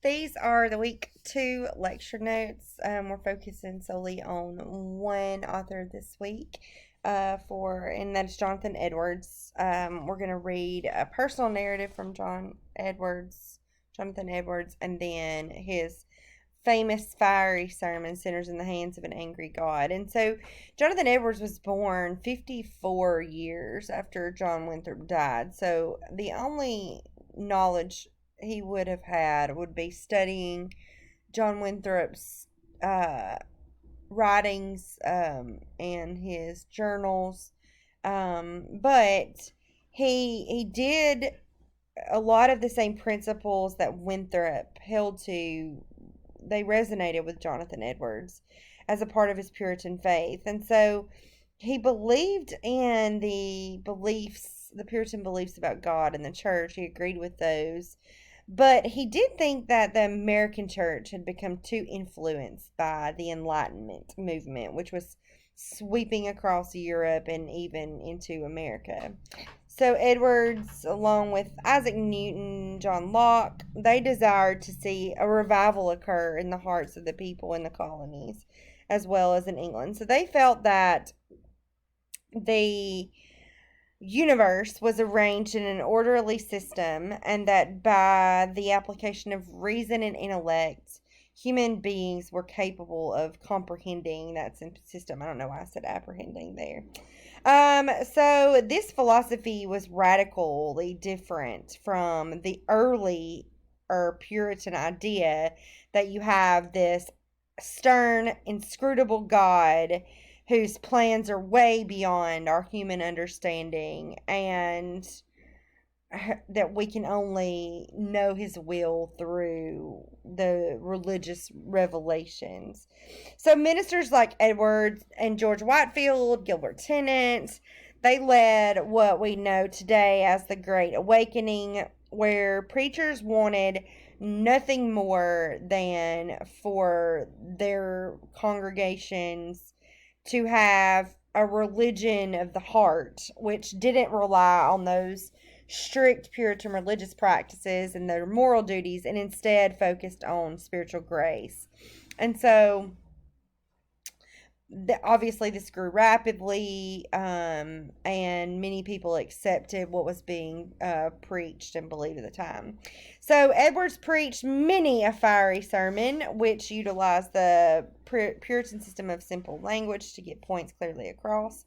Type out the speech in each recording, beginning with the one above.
These are the week 2 lecture notes. We're focusing solely on one author this week, and that is Jonathan Edwards. We're going to read a personal narrative from Jonathan Edwards, and then his famous fiery sermon, Sinners in the Hands of an Angry God. And so Jonathan Edwards was born 54 years after John Winthrop died. So the only knowledge he would have had would be studying John Winthrop's writings and his journals. But he did a lot of the same principles that Winthrop held to. They resonated with Jonathan Edwards as a part of his Puritan faith. And so he believed in the Puritan beliefs about God and the church. He agreed with those. But he did think that the American church had become too influenced by the Enlightenment movement, which was sweeping across Europe and even into America. So Edwards, along with Isaac Newton, John Locke, they desired to see a revival occur in the hearts of the people in the colonies, as well as in England. So they felt that the universe was arranged in an orderly system, and that by the application of reason and intellect, human beings were capable of comprehending that system. I don't know why I said apprehending there. So this philosophy was radically different from the early or Puritan idea that you have this stern, inscrutable God whose plans are way beyond our human understanding, and that we can only know his will through the religious revelations. So ministers like Edwards and George Whitefield, Gilbert Tennant, they led what we know today as the Great Awakening, where preachers wanted nothing more than for their congregations to have a religion of the heart, which didn't rely on those strict Puritan religious practices and their moral duties, and instead focused on spiritual grace. And so, obviously, this grew rapidly, and many people accepted what was being preached and believed at the time. So, Edwards preached many a fiery sermon, which utilized the Puritan system of simple language to get points clearly across.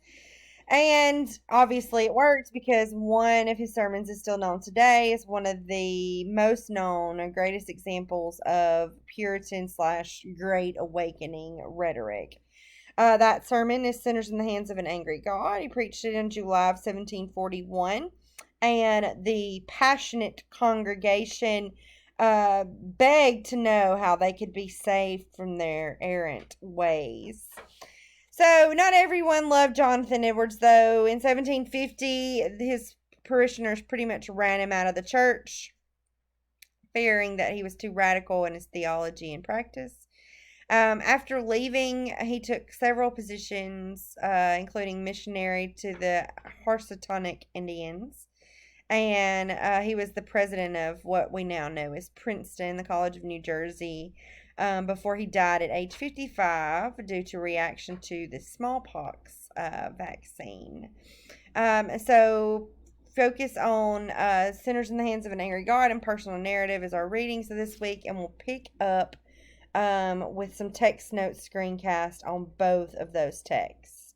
And obviously it worked, because one of his sermons is still known today as one of the most known and greatest examples of Puritan slash Great Awakening rhetoric. That sermon is Sinners in the Hands of an Angry God. He preached it in July of 1741. And the passionate congregation begged to know how they could be saved from their errant ways. So, not everyone loved Jonathan Edwards, though. In 1750, his parishioners pretty much ran him out of the church, fearing that he was too radical in his theology and practice. After leaving, he took several positions, including missionary to the Housatonic Indians. And he was the president of what we now know as Princeton, the College of New Jersey, before he died at age 55 due to reaction to the smallpox vaccine. So focus on Sinners in the Hands of an Angry God and personal narrative is our readings of this week, and we'll pick up with some text notes screencast on both of those texts.